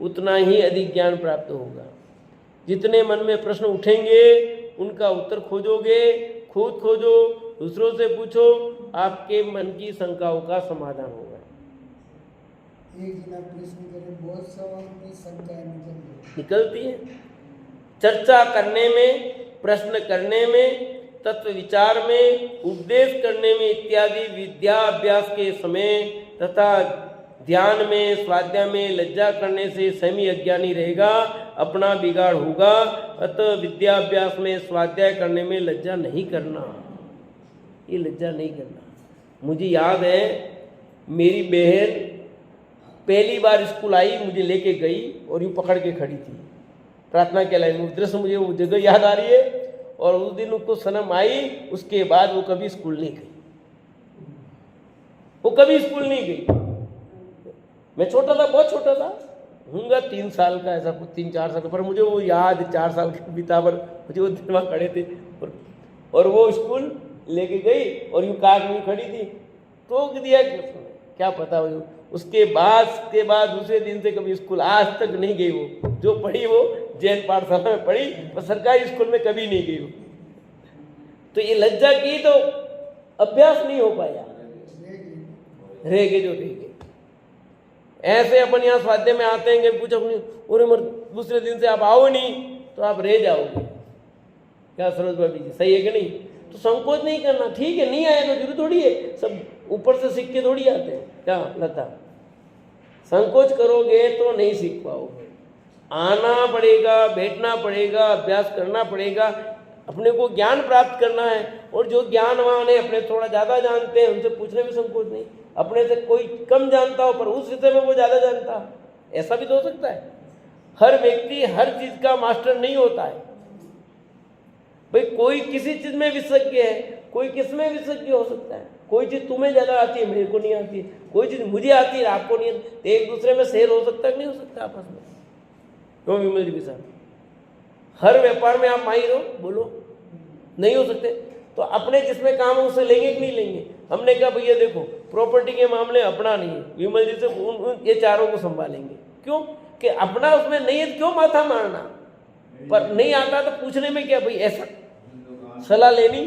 उतना ही अधिक ज्ञान प्राप्त होगा। जितने मन में प्रश्न उठेंगे उनका उत्तर खोजोगे, खुद खोजो, दूसरों से पूछो, आपके मन की शंकाओं का समाधान होगा। एक दिन आप प्रश्न करें, बहुत सवाल की शंकाएं निकलती है। चर्चा करने में, प्रश्न करने में, तत्व विचार में, उपदेश करने में इत्यादि विद्या अभ्यास के समय तथा ध्यान में, स्वाध्याय में लज्जा करने से स्वयं अज्ञानी रहेगा, अपना बिगाड़ होगा। अतः विद्याभ्यास में, स्वाध्याय करने में लज्जा नहीं करना, ये लज्जा नहीं करना। मुझे याद है मेरी बहन पहली बार स्कूल आई, मुझे लेके गई और यूँ पकड़ के खड़ी थी प्रार्थना के लाइन में। दृश्य मुझे वो जगह याद आ रही है, और उस दिन उसको सनम आई, उसके बाद वो कभी स्कूल नहीं गई, वो कभी स्कूल नहीं गई। मैं छोटा था, बहुत छोटा था, हूँगा 3 साल का, ऐसा कुछ 3-4 साल का, पर मुझे वो याद 4 साल के बीता पर मुझे वो दिन वहाँ खड़े थे, और वो स्कूल लेके गई और यूँ काग में खड़ी थी, टोक दिया, क्या पता वो। उसके बाद दूसरे दिन से कभी स्कूल आज तक नहीं गई। वो जो पढ़ी वो जैन पाठशाला में पढ़ी, पर सरकारी स्कूल में कभी नहीं गई वो। तो ये लज्जा की तो अभ्यास नहीं हो पाया, रह गए जो रह गए। ऐसे अपन यहाँ स्वाध्याय में आते हैं, पूछो और दूसरे दिन से आप आओ नहीं तो आप रह जाओगे। क्या सरोज भाभी जी, सही है कि नहीं? तो संकोच नहीं करना, ठीक है, नहीं आएगा जरूरी थोड़ी है, सब ऊपर से सीख के थोड़ी आते हैं। क्या लता, संकोच करोगे तो नहीं सीख पाओगे। आना पड़ेगा, बैठना पड़ेगा, अभ्यास करना पड़ेगा, अपने को ज्ञान प्राप्त करना है। और जो ज्ञानवान है, अपने थोड़ा ज़्यादा जानते हैं, उनसे पूछने में संकोच नहीं। अपने से कोई कम जानता हो पर उस विषय में वो ज़्यादा जानता है, ऐसा भी तो हो सकता है। हर व्यक्ति हर चीज़ का मास्टर नहीं होता है भाई। कोई किसी चीज़ में विशेषज्ञ है, कोई किस में विशेषज्ञ हो सकता है। कोई चीज़ तुम्हें ज़्यादा आती है, मेरे को नहीं आती है, कोई चीज़ मुझे आती है, आपको नहीं आती, तो एक दूसरे में शेयर हो सकता है कि नहीं हो सकता आपस में? क्यों विमल जी के साथ हर व्यापार में आप माहिर हो, बोलो, नहीं हो सकते। तो अपने जिसमें काम है उसे लेंगे कि नहीं लेंगे? हमने कहा भैया देखो, प्रॉपर्टी के मामले अपना नहीं है, विमल जी से ये चारों को संभालेंगे। क्यों कि अपना उसमें नहीं है, क्यों माथा मारना? पर नहीं आता तो पूछने में क्या भाई, ऐसा सलाह लेनी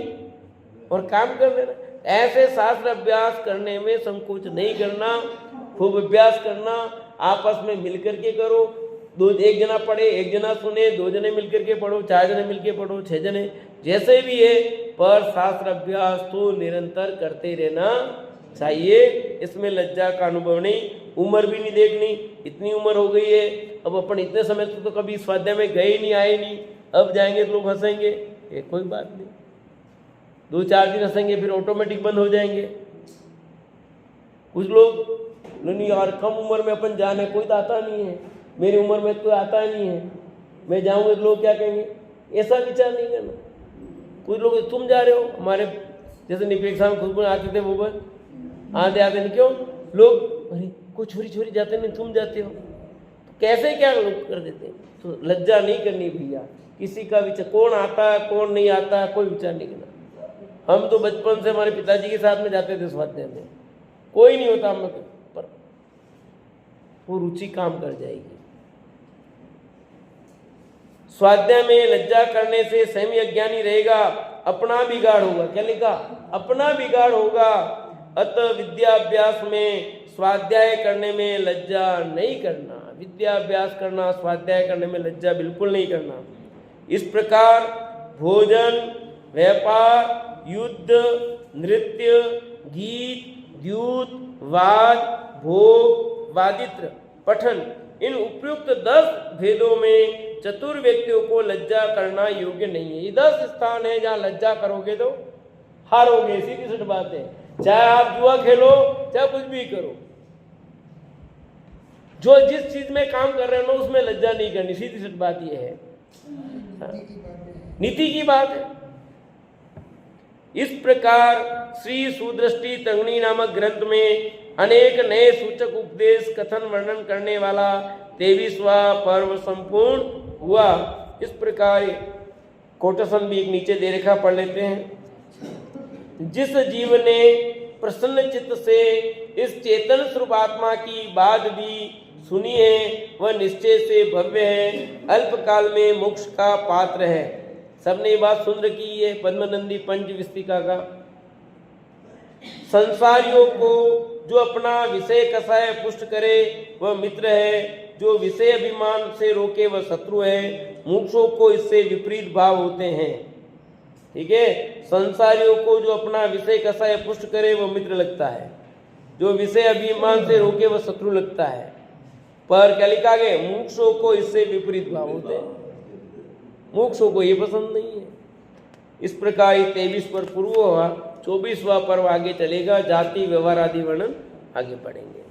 और काम कर लेना। ऐसे शास्त्र अभ्यास करने में संकोच नहीं करना, खूब अभ्यास करना, आपस में मिलकर के करो। एक जना पढ़े, एक जना सुने, 2 जने मिलकर के पढ़ो, 4 जने मिलकर पढ़ो, 6 जने, जैसे भी है, पर शास्त्र अभ्यास तो निरंतर करते रहना चाहिए। इसमें लज्जा का अनुभव नहीं। उम्र भी नहीं देखनी, इतनी उम्र हो गई है, अब अपन इतने समय तो कभी स्वाध्याय में गए नहीं, आए नहीं, अब जाएंगे तो लोग हंसेंगे। ये कोई बात नहीं, 2-4 दिन हंसेंगे फिर ऑटोमेटिक बंद हो जाएंगे। कुछ लोग नहीं यार कम उम्र में अपन जाने, कोई तो आता नहीं है, मेरी उम्र में कोई आता नहीं है, मैं जाऊंगा तो लोग क्या कहेंगे, ऐसा विचार नहीं करना। कुछ लोग तुम जा रहे हो, हमारे जैसे निपेक्षा में खुशबू आते थे वो बस आते नहीं, क्यों लोग अरे कोई छोरी छोरी जाते नहीं तुम जाते हो, तो कैसे क्या लोग कर देते हैं। तो लज्जा नहीं करनी भैया, किसी का विचार कौन आता है कौन नहीं आता है कोई विचार नहीं करना। हम तो बचपन से हमारे पिताजी के साथ में जाते थे स्वाध्याय में, कोई नहीं होता हम लोग, पर वो रुचि काम कर जाएगी। स्वाध्याय में लज्जा करने से स्वयं अज्ञानी रहेगा, अपना बिगाड़ होगा। क्या लिखा, अपना बिगाड़ होगा। अतः विद्याभ्यास में स्वाध्याय करने में लज्जा नहीं करना, विद्याभ्यास करना स्वाध्याय करने में लज्जा बिल्कुल नहीं करना। इस प्रकार भोजन, व्यापार, युद्ध, नृत्य, गीत, द्यूत, वाद, भोग, वादित्र, पठन, इन उपयुक्त 10 भेदों में चतुर व्यक्तियों को लज्जा करना योग्य नहीं है। ये 10 स्थान है जहाँ लज्जा करोगे तो हारोगे, सीधी सीधी बात है। चाहे आप जुआ खेलो, चाहे कुछ भी करो, जो जिस चीज में काम कर रहे हो उसमें लज्जा नहीं करनी, सीधी सीधी बात ये है, नीति की बात है। इस प्रकार श्री सुदृष्टि तंगनी नामक ग्रंथ में अनेक नए सूचक उपदेश कथन वर्णन करने वाला 23वां पर्व संपूर्ण हुआ। इस प्रकार कोटेशन भी एक नीचे दे रखा, पढ़ लेते हैं। जिस जीव ने प्रसन्न चित्त से इस चेतन स्वरूप आत्मा की बात भी सुनी है, वह निश्चय से भव्य है, अल्पकाल में मोक्ष का पात्र है। सबने ये बात सुन रखी है पद्मनंदी पंचविस्तिका का। संसारियों को जो अपना विषय कसाय पुष्ट करे वह मित्र है, जो विषय अभिमान से रोके वह शत्रु है। मुमुक्षुओं को इससे विपरीत भाव होते हैं। ठीक है, संसारियों को जो अपना विषय कसाय पुष्ट करे वह मित्र लगता है, जो विषय अभिमान से रोके वह शत्रु लगता है। पर क्या लिखा गया, मुमुक्षुओं को इससे विपरीत भाव होते हैं, मुमुक्षुओं को ये पसंद नहीं है। इस प्रकार 23 पर पूर्व हुआ, 24वां पर्व आगे चलेगा, जाति व्यवहार आदि वर्णन आगे पढ़ेंगे।